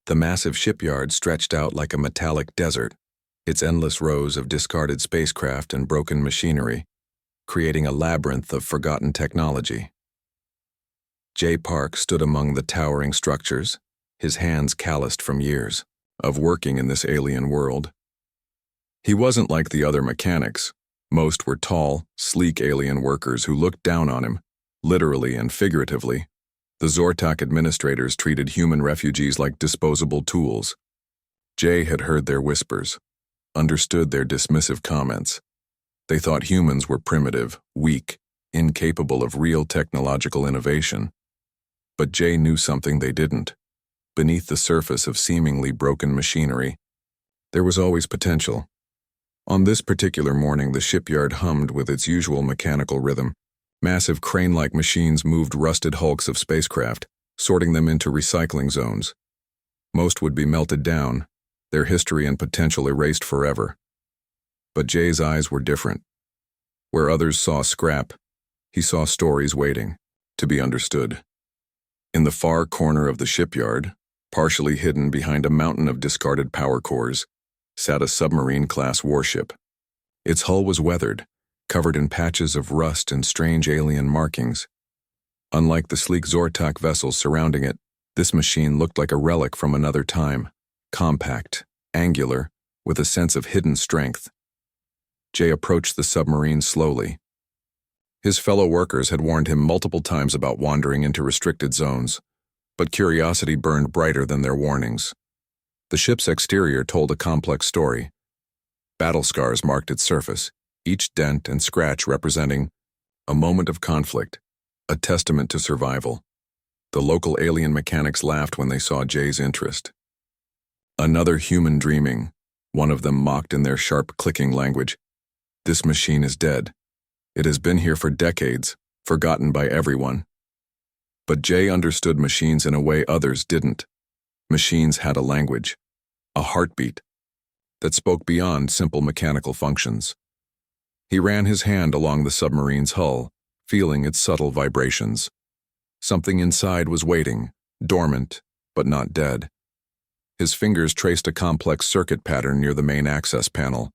The massive shipyard stretched out like a metallic desert, its endless rows of discarded spacecraft and broken machinery, creating a labyrinth of forgotten technology. Jay Park stood among the towering structures, his hands calloused from years of working in this alien world. He wasn't like the other mechanics. Most were tall, sleek alien workers who looked down on him, literally and figuratively. The Zortak administrators treated human refugees like disposable tools. Jay had heard their whispers, understood their dismissive comments. They thought humans were primitive, weak, incapable of real technological innovation. But Jay knew something they didn't. Beneath the surface of seemingly broken machinery, there was always potential. On this particular morning, the shipyard hummed with its usual mechanical rhythm. Massive crane-like machines moved rusted hulks of spacecraft, sorting them into recycling zones. Most would be melted down, their history and potential erased forever. But Jay's eyes were different. Where others saw scrap, he saw stories waiting to be understood. In the far corner of the shipyard, partially hidden behind a mountain of discarded power cores, sat a submarine-class warship. Its hull was weathered, covered in patches of rust and strange alien markings. Unlike the sleek Zortak vessels surrounding it, this machine looked like a relic from another time, compact, angular, with a sense of hidden strength. Jay approached the submarine slowly. His fellow workers had warned him multiple times about wandering into restricted zones, but curiosity burned brighter than their warnings. The ship's exterior told a complex story. Battle scars marked its surface, each dent and scratch representing a moment of conflict, a testament to survival. The local alien mechanics laughed when they saw Jay's interest. Another human dreaming, one of them mocked in their sharp clicking language. This machine is dead. It has been here for decades, forgotten by everyone. But Jay understood machines in a way others didn't. Machines had a language, a heartbeat, that spoke beyond simple mechanical functions. He ran his hand along the submarine's hull, feeling its subtle vibrations. Something inside was waiting, dormant, but not dead. His fingers traced a complex circuit pattern near the main access panel.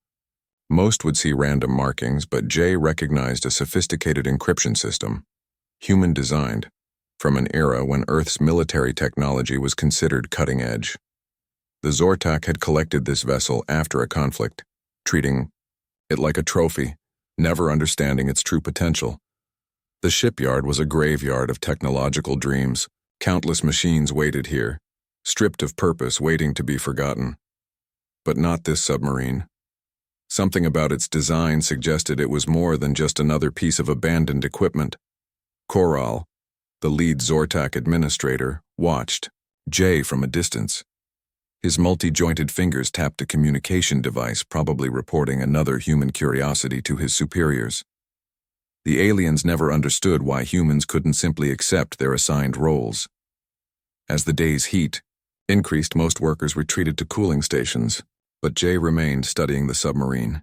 Most would see random markings, but Jay recognized a sophisticated encryption system, human-designed, from an era when Earth's military technology was considered cutting-edge. The Zortak had collected this vessel after a conflict, treating it like a trophy, never understanding its true potential. The shipyard was a graveyard of technological dreams. Countless machines waited here, stripped of purpose, waiting to be forgotten. But not this submarine. Something about its design suggested it was more than just another piece of abandoned equipment. Koral, the lead Zortak administrator, watched Jay from a distance. His multi-jointed fingers tapped a communication device, probably reporting another human curiosity to his superiors. The aliens never understood why humans couldn't simply accept their assigned roles. As the day's heat increased, most workers retreated to cooling stations, but Jay remained studying the submarine.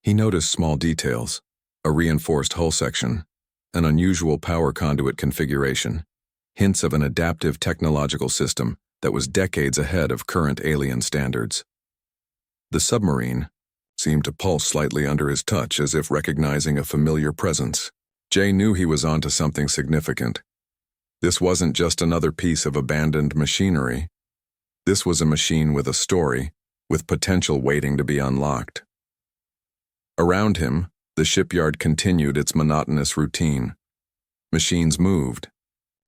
He noticed small details, a reinforced hull section, an unusual power conduit configuration, hints of an adaptive technological system that was decades ahead of current alien standards. The submarine seemed to pulse slightly under his touch, as if recognizing a familiar presence. Jay knew he was onto something significant. This wasn't just another piece of abandoned machinery. This was a machine with a story, with potential waiting to be unlocked. Around him, the shipyard continued its monotonous routine. Machines moved,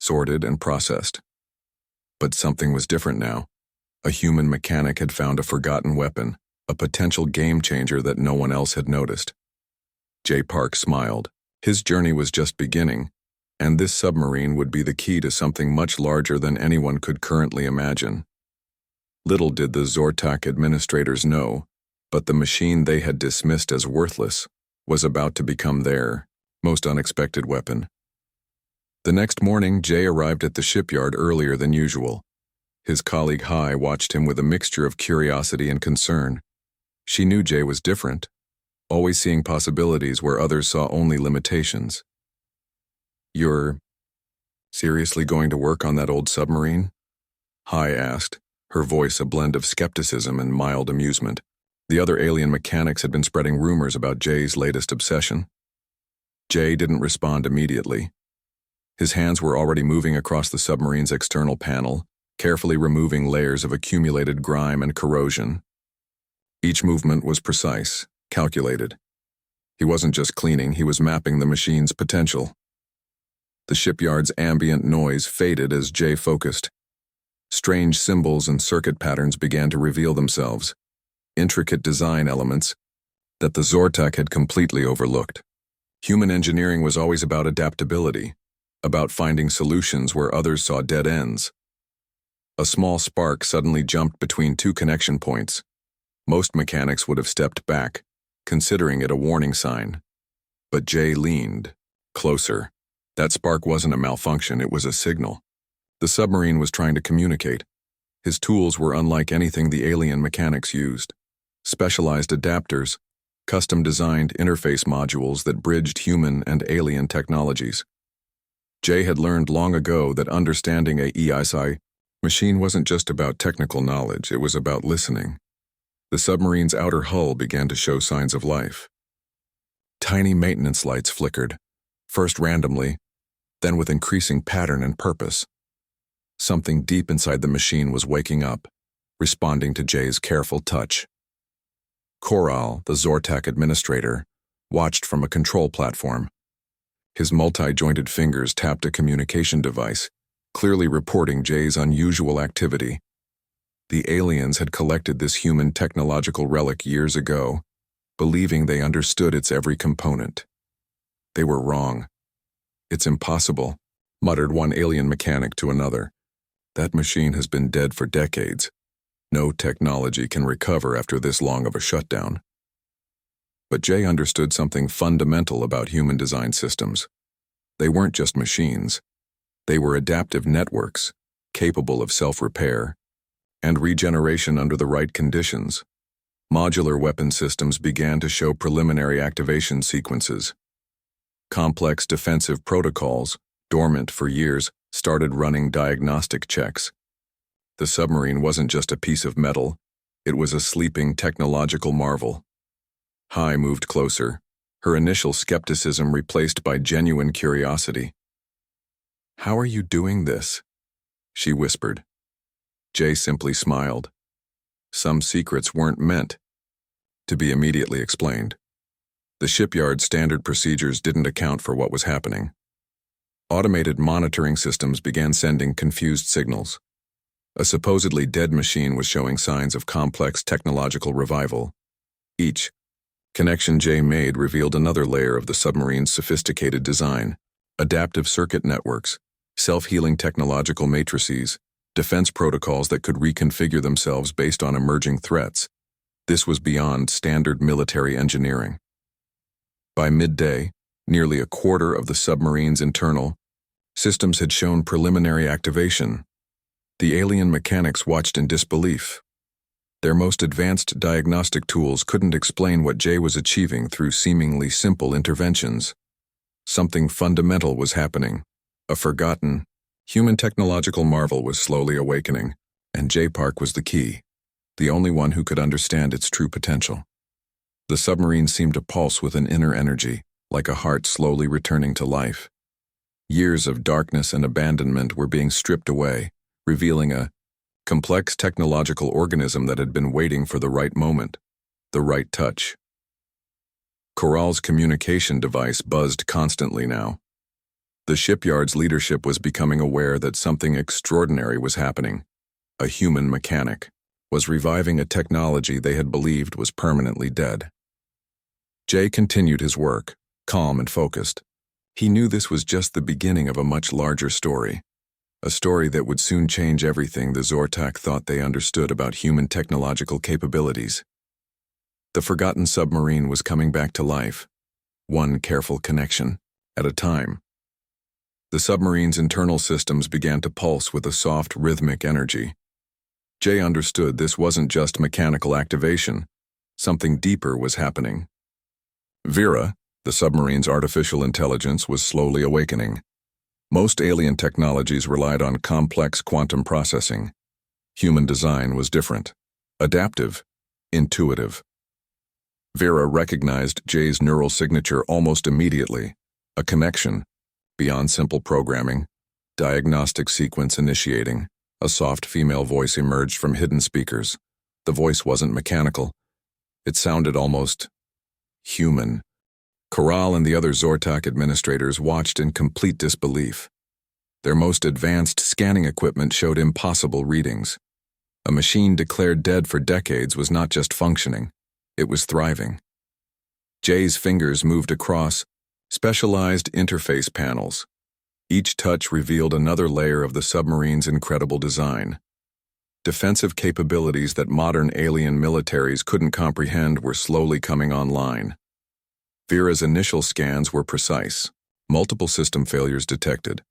sorted and processed. But something was different now. A human mechanic had found a forgotten weapon, a potential game-changer that no one else had noticed. Jay Park smiled. His journey was just beginning, and this submarine would be the key to something much larger than anyone could currently imagine. Little did the Zortak administrators know, but the machine they had dismissed as worthless was about to become their most unexpected weapon. The next morning, Jay arrived at the shipyard earlier than usual. His colleague Hai watched him with a mixture of curiosity and concern. She knew Jay was different, always seeing possibilities where others saw only limitations. "You're seriously going to work on that old submarine?" Hai asked, her voice a blend of skepticism and mild amusement. The other alien mechanics had been spreading rumors about Jay's latest obsession. Jay didn't respond immediately. His hands were already moving across the submarine's external panel, carefully removing layers of accumulated grime and corrosion. Each movement was precise, calculated. He wasn't just cleaning, he was mapping the machine's potential. The shipyard's ambient noise faded as Jay focused. Strange symbols and circuit patterns began to reveal themselves, intricate design elements that the Zortak had completely overlooked. Human engineering was always about adaptability, about finding solutions where others saw dead ends. A small spark suddenly jumped between two connection points. Most mechanics would have stepped back, considering it a warning sign. But Jay leaned closer. That spark wasn't a malfunction, it was a signal. The submarine was trying to communicate. His tools were unlike anything the alien mechanics used. Specialized adapters, custom-designed interface modules that bridged human and alien technologies. Jay had learned long ago that understanding a HFY machine wasn't just about technical knowledge, it was about listening. The submarine's outer hull began to show signs of life. Tiny maintenance lights flickered, first randomly, then with increasing pattern and purpose. Something deep inside the machine was waking up, responding to Jay's careful touch. Koral, the Zortak administrator, watched from a control platform. His multi-jointed fingers tapped a communication device, clearly reporting Jay's unusual activity. The aliens had collected this human technological relic years ago, believing they understood its every component. They were wrong. "It's impossible," muttered one alien mechanic to another. "That machine has been dead for decades. No technology can recover after this long of a shutdown." But Jay understood something fundamental about human design systems. They weren't just machines. They were adaptive networks, capable of self-repair and regeneration under the right conditions. Modular weapon systems began to show preliminary activation sequences. Complex defensive protocols, dormant for years, started running diagnostic checks. The submarine wasn't just a piece of metal, it was a sleeping technological marvel. Hai moved closer, her initial skepticism replaced by genuine curiosity. "How are you doing this?" she whispered. Jay simply smiled. Some secrets weren't meant to be immediately explained. The shipyard's standard procedures didn't account for what was happening. Automated monitoring systems began sending confused signals. A supposedly dead machine was showing signs of complex technological revival. Each connection Jay made revealed another layer of the submarine's sophisticated design: adaptive circuit networks, self-healing technological matrices, defense protocols that could reconfigure themselves based on emerging threats. This was beyond standard military engineering. By midday, nearly a quarter of the submarine's internal systems had shown preliminary activation. The alien mechanics watched in disbelief. Their most advanced diagnostic tools couldn't explain what Jay was achieving through seemingly simple interventions. Something fundamental was happening. A forgotten, human technological marvel was slowly awakening, and Jay Park was the key, the only one who could understand its true potential. The submarine seemed to pulse with an inner energy, like a heart slowly returning to life. Years of darkness and abandonment were being stripped away, revealing a complex technological organism that had been waiting for the right moment, the right touch. Koral's communication device buzzed constantly now. The shipyard's leadership was becoming aware that something extraordinary was happening. A human mechanic was reviving a technology they had believed was permanently dead. Jay continued his work, calm and focused. He knew this was just the beginning of a much larger story. A story that would soon change everything the Zortak thought they understood about human technological capabilities. The forgotten submarine was coming back to life, one careful connection at a time. The submarine's internal systems began to pulse with a soft, rhythmic energy. Jay understood this wasn't just mechanical activation. Something deeper was happening. Vera, the submarine's artificial intelligence, was slowly awakening. Most alien technologies relied on complex quantum processing. Human design was different. Adaptive, intuitive. Vera recognized Jay's neural signature almost immediately, a connection, beyond simple programming, diagnostic sequence initiating. A soft female voice emerged from hidden speakers. The voice wasn't mechanical. It sounded almost human. Corral and the other Zortak administrators watched in complete disbelief. Their most advanced scanning equipment showed impossible readings. A machine declared dead for decades was not just functioning, it was thriving. Jay's fingers moved across specialized interface panels. Each touch revealed another layer of the submarine's incredible design. Defensive capabilities that modern alien militaries couldn't comprehend were slowly coming online. Vera's initial scans were precise. Multiple system failures detected.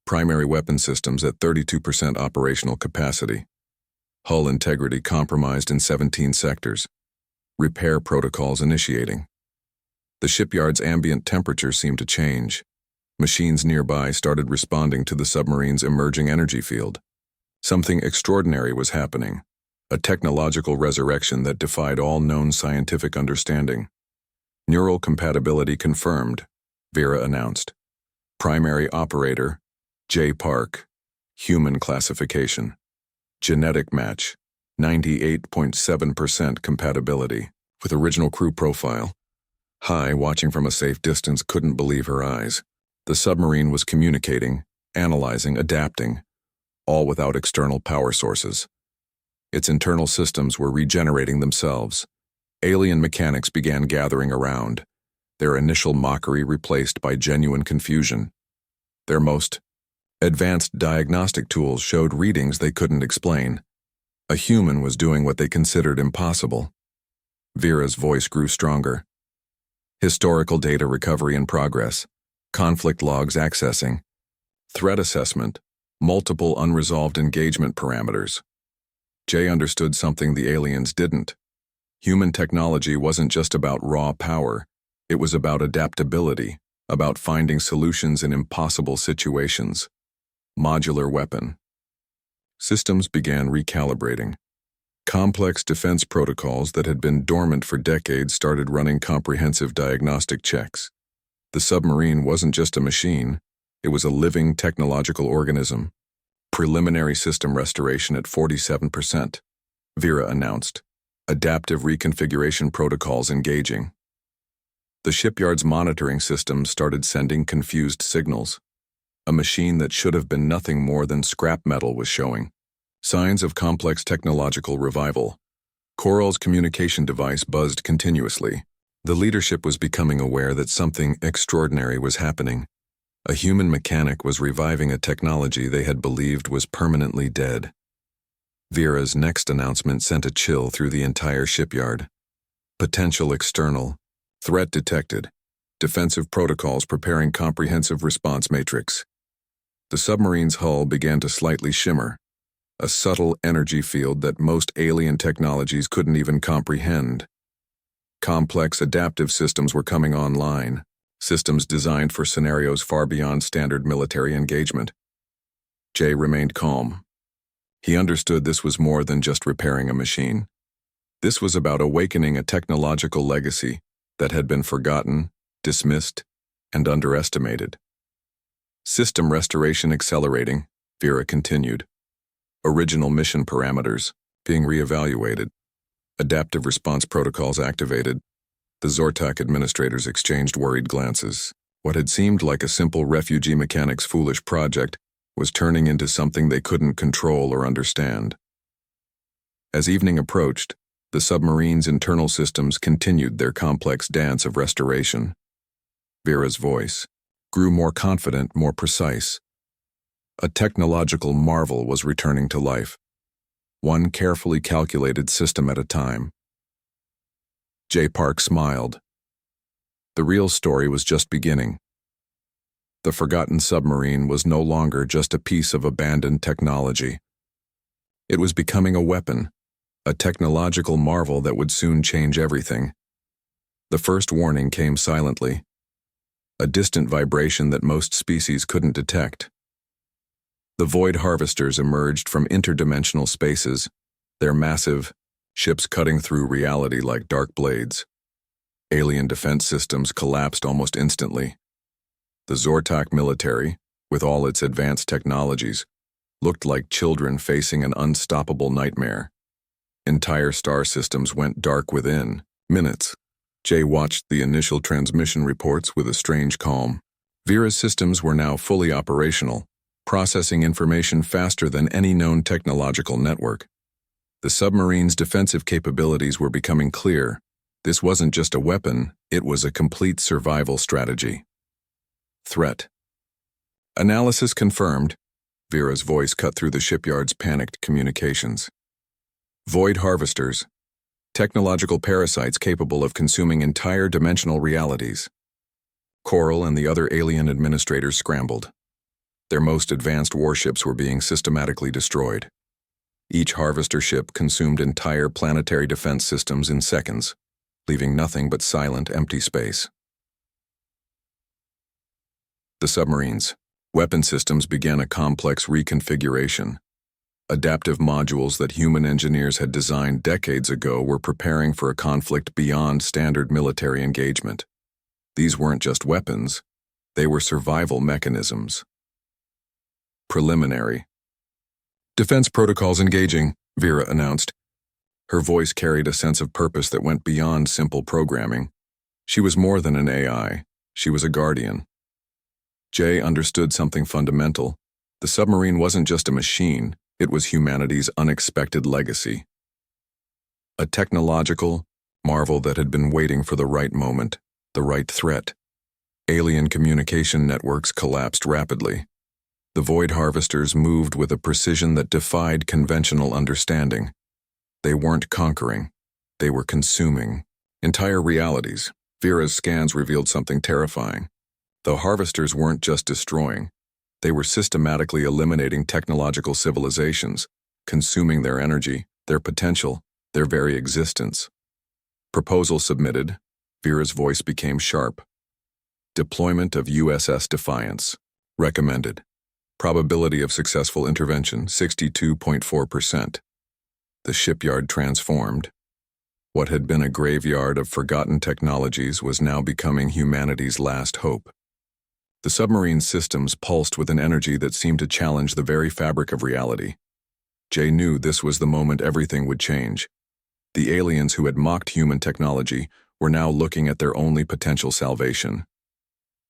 Primary weapon systems at 32% operational capacity. Hull integrity compromised in 17 sectors. Repair protocols initiating. The shipyard's ambient temperature seemed to change. Machines nearby started responding to the submarine's emerging energy field. Something extraordinary was happening, a technological resurrection that defied all known scientific understanding. Neural compatibility confirmed, Vera announced. Primary operator, J. Park. Human classification. Genetic match, 98.7% compatibility, with original crew profile. Hai, watching from a safe distance, couldn't believe her eyes. The submarine was communicating, analyzing, adapting, all without external power sources. Its internal systems were regenerating themselves. Alien mechanics began gathering around, their initial mockery replaced by genuine confusion. Their most advanced diagnostic tools showed readings they couldn't explain. A human was doing what they considered impossible. Vera's voice grew stronger. Historical data recovery in progress. Conflict logs accessing. Threat assessment. Multiple unresolved engagement parameters. Jay understood something the aliens didn't. Human technology wasn't just about raw power. It was about adaptability, about finding solutions in impossible situations. Modular weapon. Systems began recalibrating. Complex defense protocols that had been dormant for decades started running comprehensive diagnostic checks. The submarine wasn't just a machine, it was a living technological organism. Preliminary system restoration at 47%, Vera announced. Adaptive reconfiguration protocols engaging. The shipyard's monitoring systems started sending confused signals. A machine that should have been nothing more than scrap metal was showing signs of complex technological revival. Coral's communication device buzzed continuously. The leadership was becoming aware that something extraordinary was happening. A human mechanic was reviving a technology they had believed was permanently dead. Vera's next announcement sent a chill through the entire shipyard. Potential external threat detected. Defensive protocols preparing comprehensive response matrix. The submarine's hull began to slightly shimmer, a subtle energy field that most alien technologies couldn't even comprehend. Complex adaptive systems were coming online, systems designed for scenarios far beyond standard military engagement. Jay remained calm. He understood this was more than just repairing a machine. This was about awakening a technological legacy that had been forgotten, dismissed, and underestimated. System restoration accelerating, Vera continued. Original mission parameters being reevaluated. Adaptive response protocols activated. The Zortak administrators exchanged worried glances. What had seemed like a simple refugee mechanics foolish project was turning into something they couldn't control or understand. As evening approached, the submarine's internal systems continued their complex dance of restoration. Vera's voice grew more confident, more precise. A technological marvel was returning to life, one carefully calculated system at a time. J. Park smiled. The real story was just beginning. The forgotten submarine was no longer just a piece of abandoned technology. It was becoming a weapon, a technological marvel that would soon change everything. The first warning came silently, a distant vibration that most species couldn't detect. The void harvesters emerged from interdimensional spaces, their massive ships cutting through reality like dark blades. Alien defense systems collapsed almost instantly. The Zortak military, with all its advanced technologies, looked like children facing an unstoppable nightmare. Entire star systems went dark within minutes. Jay watched the initial transmission reports with a strange calm. Vera's systems were now fully operational, processing information faster than any known technological network. The submarine's defensive capabilities were becoming clear. This wasn't just a weapon, it was a complete survival strategy. Threat. Analysis confirmed. Vera's voice cut through the shipyard's panicked communications. Void harvesters. Technological parasites capable of consuming entire dimensional realities. Coral and the other alien administrators scrambled. Their most advanced warships were being systematically destroyed. Each harvester ship consumed entire planetary defense systems in seconds, leaving nothing but silent, empty space. The submarines. Weapon systems began a complex reconfiguration. Adaptive modules that human engineers had designed decades ago were preparing for a conflict beyond standard military engagement. These weren't just weapons, they were survival mechanisms. Preliminary. Defense protocols engaging, Vera announced. Her voice carried a sense of purpose that went beyond simple programming. She was more than an AI, she was a guardian. Jay understood something fundamental. The submarine wasn't just a machine, it was humanity's unexpected legacy. A technological marvel that had been waiting for the right moment, the right threat. Alien communication networks collapsed rapidly. The void harvesters moved with a precision that defied conventional understanding. They weren't conquering, they were consuming entire realities. Vera's scans revealed something terrifying. The harvesters weren't just destroying, they were systematically eliminating technological civilizations, consuming their energy, their potential, their very existence. Proposal submitted. Vera's voice became sharp. Deployment of USS Defiance. Recommended. Probability of successful intervention, 62.4%. The shipyard transformed. What had been a graveyard of forgotten technologies was now becoming humanity's last hope. The submarine's systems pulsed with an energy that seemed to challenge the very fabric of reality. Jay knew this was the moment everything would change. The aliens who had mocked human technology were now looking at their only potential salvation.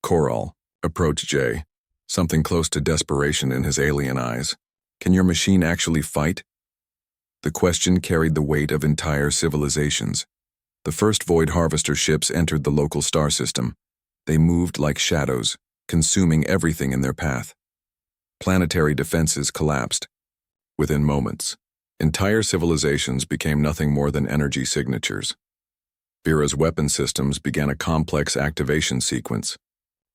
Coral approached Jay, something close to desperation in his alien eyes. Can your machine actually fight? The question carried the weight of entire civilizations. The first void harvester ships entered the local star system. They moved like shadows, consuming everything in their path. Planetary defenses collapsed. Within moments, entire civilizations became nothing more than energy signatures. Vera's weapon systems began a complex activation sequence.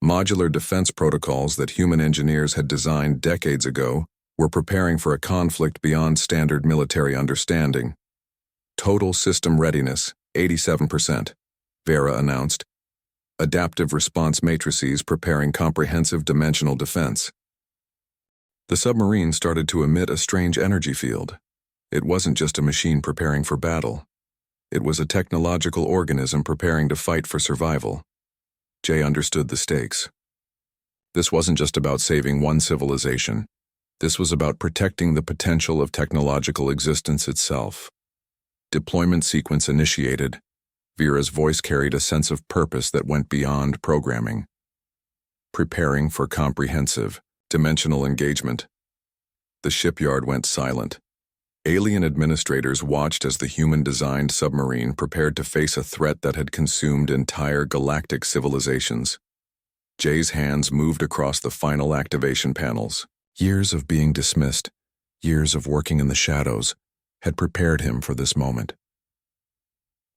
Modular defense protocols that human engineers had designed decades ago were preparing for a conflict beyond standard military understanding. Total system readiness, 87%, Vera announced. Adaptive response matrices preparing comprehensive dimensional defense. The submarine started to emit a strange energy field. It wasn't just a machine preparing for battle. It was a technological organism preparing to fight for survival. Jay understood the stakes. This wasn't just about saving one civilization. This was about protecting the potential of technological existence itself. Deployment sequence initiated. Vera's voice carried a sense of purpose that went beyond programming. Preparing for comprehensive, dimensional engagement. The shipyard went silent. Alien administrators watched as the human-designed submarine prepared to face a threat that had consumed entire galactic civilizations. Jay's hands moved across the final activation panels. Years of being dismissed, years of working in the shadows, had prepared him for this moment.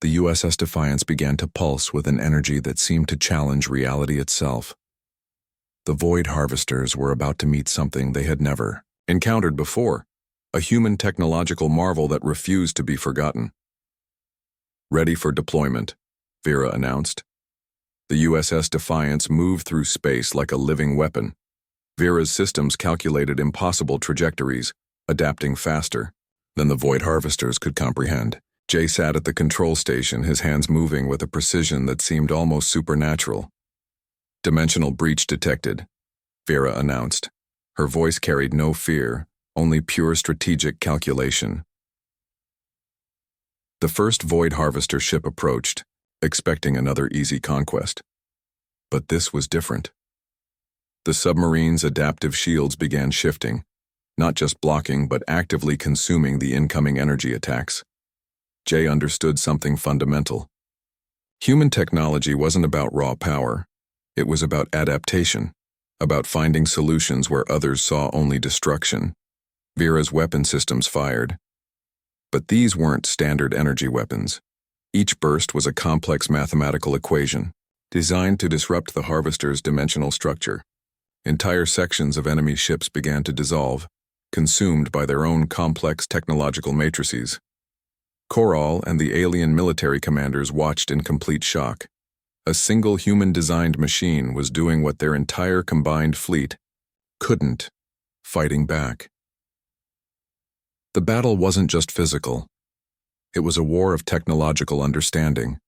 The USS Defiance began to pulse with an energy that seemed to challenge reality itself. The void harvesters were about to meet something they had never encountered before, a human technological marvel that refused to be forgotten. Ready for deployment, Vera announced. The USS Defiance moved through space like a living weapon. Vera's systems calculated impossible trajectories, adapting faster than the void harvesters could comprehend. Jay sat at the control station, his hands moving with a precision that seemed almost supernatural. "Dimensional breach detected," Vera announced. Her voice carried no fear, only pure strategic calculation. The first void harvester ship approached, expecting another easy conquest. But this was different. The submarine's adaptive shields began shifting, not just blocking but actively consuming the incoming energy attacks. Jay understood something fundamental. Human technology wasn't about raw power. It was about adaptation, about finding solutions where others saw only destruction. Vera's weapon systems fired. But these weren't standard energy weapons. Each burst was a complex mathematical equation, designed to disrupt the harvester's dimensional structure. Entire sections of enemy ships began to dissolve, consumed by their own complex technological matrices. Koral and the alien military commanders watched in complete shock. A single human-designed machine was doing what their entire combined fleet couldn't, fighting back. The battle wasn't just physical. It was a war of technological understanding.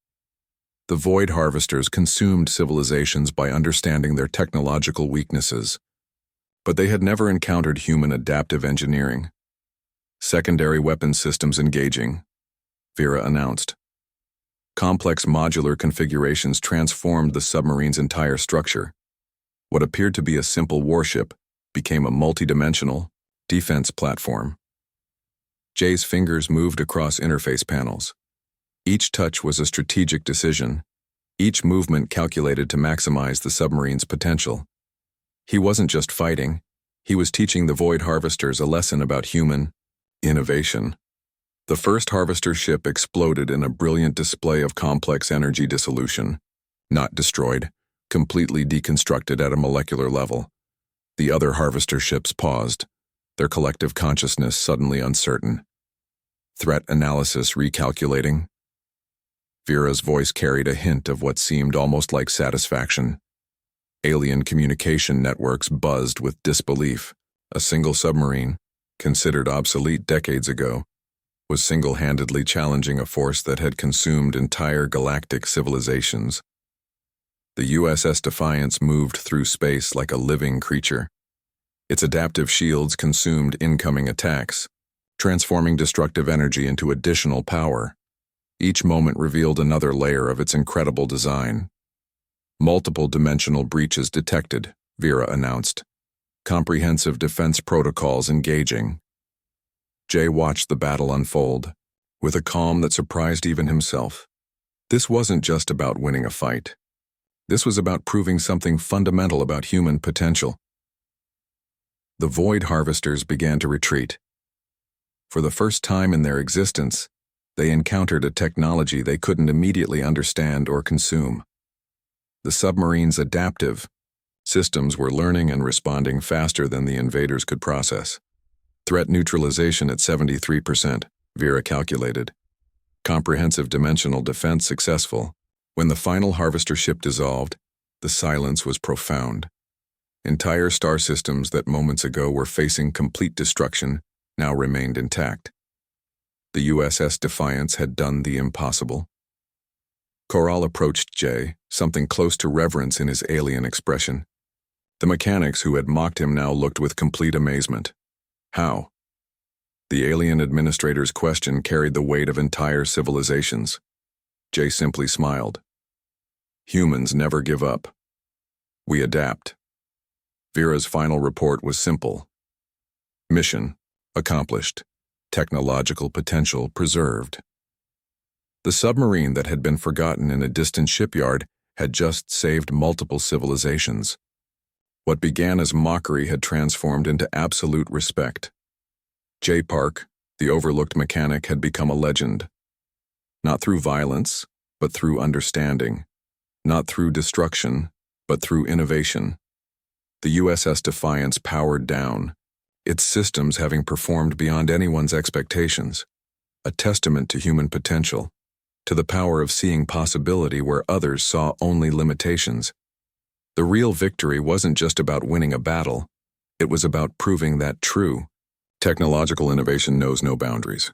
The void harvesters consumed civilizations by understanding their technological weaknesses, but they had never encountered human adaptive engineering. "Secondary weapon systems engaging," Vera announced. Complex modular configurations transformed the submarine's entire structure. What appeared to be a simple warship became a multidimensional defense platform. Jay's fingers moved across interface panels. Each touch was a strategic decision, each movement calculated to maximize the submarine's potential. He wasn't just fighting, he was teaching the void harvesters a lesson about human innovation. The first harvester ship exploded in a brilliant display of complex energy dissolution. Not destroyed, completely deconstructed at a molecular level. The other harvester ships paused, their collective consciousness suddenly uncertain. Threat analysis recalculating. Vera's voice carried a hint of what seemed almost like satisfaction. Alien communication networks buzzed with disbelief. A single submarine, considered obsolete decades ago, was single-handedly challenging a force that had consumed entire galactic civilizations. The USS Defiance moved through space like a living creature. Its adaptive shields consumed incoming attacks, transforming destructive energy into additional power. Each moment revealed another layer of its incredible design. "Multiple dimensional breaches detected," Vera announced. "Comprehensive defense protocols engaging." Jay watched the battle unfold, with a calm that surprised even himself. This wasn't just about winning a fight. This was about proving something fundamental about human potential. The void harvesters began to retreat. For the first time in their existence, they encountered a technology they couldn't immediately understand or consume. The submarine's adaptive systems were learning and responding faster than the invaders could process. Threat neutralization at 73%, Vera calculated. Comprehensive dimensional defense successful. When the final harvester ship dissolved, the silence was profound. Entire star systems that moments ago were facing complete destruction now remained intact. The USS Defiance had done the impossible. Koral approached Jay, something close to reverence in his alien expression. The mechanics who had mocked him now looked with complete amazement. "How?" The alien administrator's question carried the weight of entire civilizations. Jay simply smiled. "Humans never give up. We adapt." Vera's final report was simple. Mission accomplished. Technological potential preserved. The submarine that had been forgotten in a distant shipyard had just saved multiple civilizations. What began as mockery had transformed into absolute respect. Jay Park, the overlooked mechanic, had become a legend. Not through violence, but through understanding. Not through destruction, but through innovation. The USS Defiance powered down, its systems having performed beyond anyone's expectations. A testament to human potential, to the power of seeing possibility where others saw only limitations. The real victory wasn't just about winning a battle, It was about proving that true technological innovation knows no boundaries.